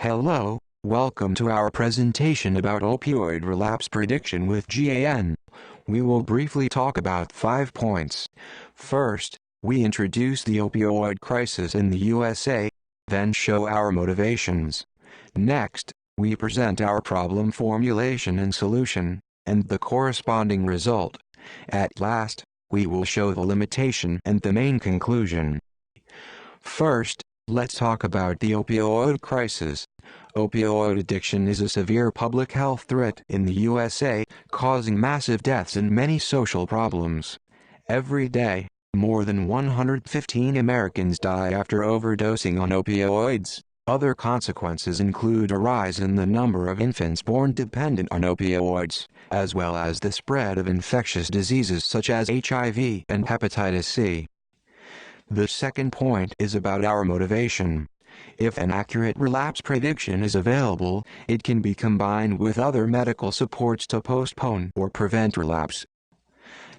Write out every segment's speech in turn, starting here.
Hello, welcome to our presentation about opioid relapse prediction with GAN. We will briefly talk about 5 points. First, we introduce the opioid crisis in the USA, then show our motivations. Next, we present our problem formulation and solution, and the corresponding result. At last, we will show the limitation and the main conclusion. First, let's talk about the opioid crisis. Opioid addiction is a severe public health threat in the USA, causing massive deaths and many social problems. Every day, more than 115 Americans die after overdosing on opioids. Other consequences include a rise in the number of infants born dependent on opioids, as well as the spread of infectious diseases such as HIV and hepatitis C. The second point is about our motivation. If an accurate relapse prediction is available, it can be combined with other medical supports to postpone or prevent relapse.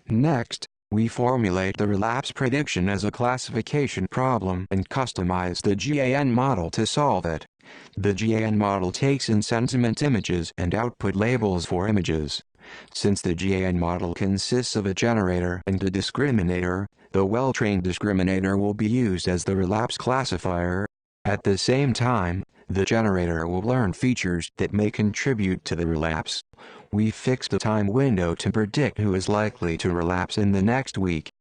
Next, we formulate the relapse prediction as a classification problem and customize the GAN model to solve it. The GAN model takes in sentiment images and output labels for images. Since the GAN model consists of a generator and a discriminator, the well-trained discriminator will be used as the relapse classifier. At the same time, the generator will learn features that may contribute to the relapse. We fixed a time window to predict who is likely to relapse in the next week.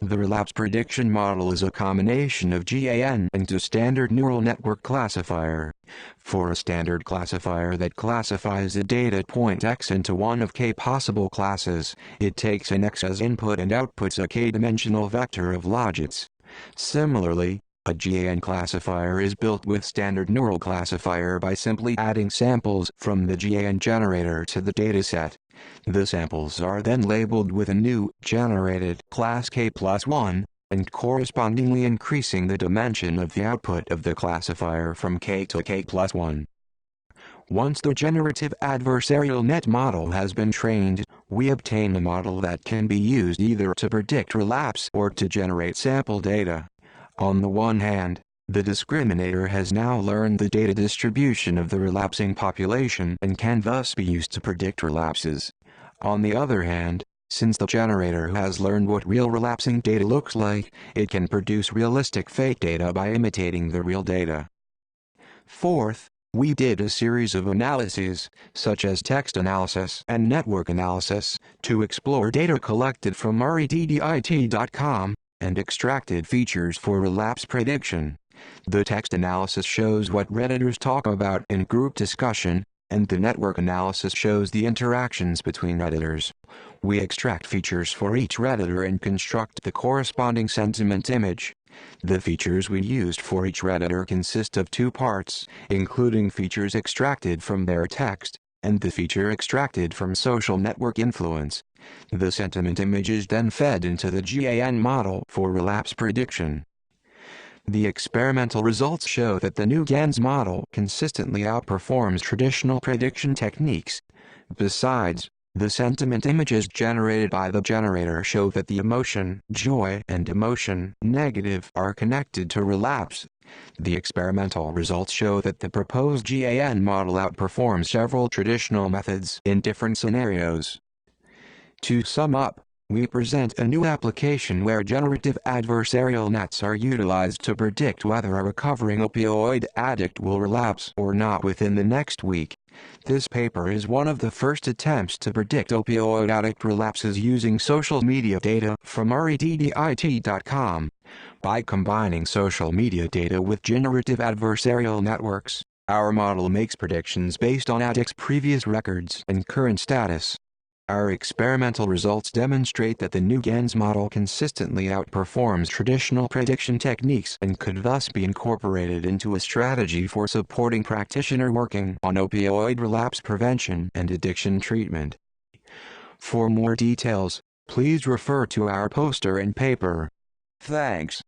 The relapse prediction model is a combination of GAN and a standard neural network classifier. For a standard classifier that classifies a data point X into one of k possible classes, it takes an X as input and outputs a k-dimensional vector of logits. Similarly, a GAN classifier is built with standard neural classifier by simply adding samples from the GAN generator to the dataset. The samples are then labeled with a new, generated class k+1, and correspondingly increasing the dimension of the output of the classifier from k to k+1. Once the generative adversarial net model has been trained, we obtain a model that can be used either to predict relapse or to generate sample data. On the one hand, the discriminator has now learned the data distribution of the relapsing population and can thus be used to predict relapses. On the other hand, since the generator has learned what real relapsing data looks like, it can produce realistic fake data by imitating the real data. Fourth, we did a series of analyses, such as text analysis and network analysis, to explore data collected from reddit.com and extracted features for relapse prediction. The text analysis shows what Redditors talk about in group discussion, and the network analysis shows the interactions between Redditors. We extract features for each Redditor and construct the corresponding sentiment image. The features we used for each Redditor consist of 2 parts, including features extracted from their text, and the feature extracted from social network influence. The sentiment image is then fed into the GAN model for relapse prediction. The experimental results show that the new GAN's model consistently outperforms traditional prediction techniques. Besides, the sentiment images generated by the generator show that the emotion joy and emotion negative are connected to relapse. The experimental results show that the proposed GAN model outperforms several traditional methods in different scenarios. To sum up, we present a new application where generative adversarial nets are utilized to predict whether a recovering opioid addict will relapse or not within the next week. This paper is one of the first attempts to predict opioid addict relapses using social media data from reddit.com. By combining social media data with generative adversarial networks, our model makes predictions based on addicts' previous records and current status. Our experimental results demonstrate that the new GAN's model consistently outperforms traditional prediction techniques and could thus be incorporated into a strategy for supporting practitioners working on opioid relapse prevention and addiction treatment. For more details, please refer to our poster and paper. Thanks.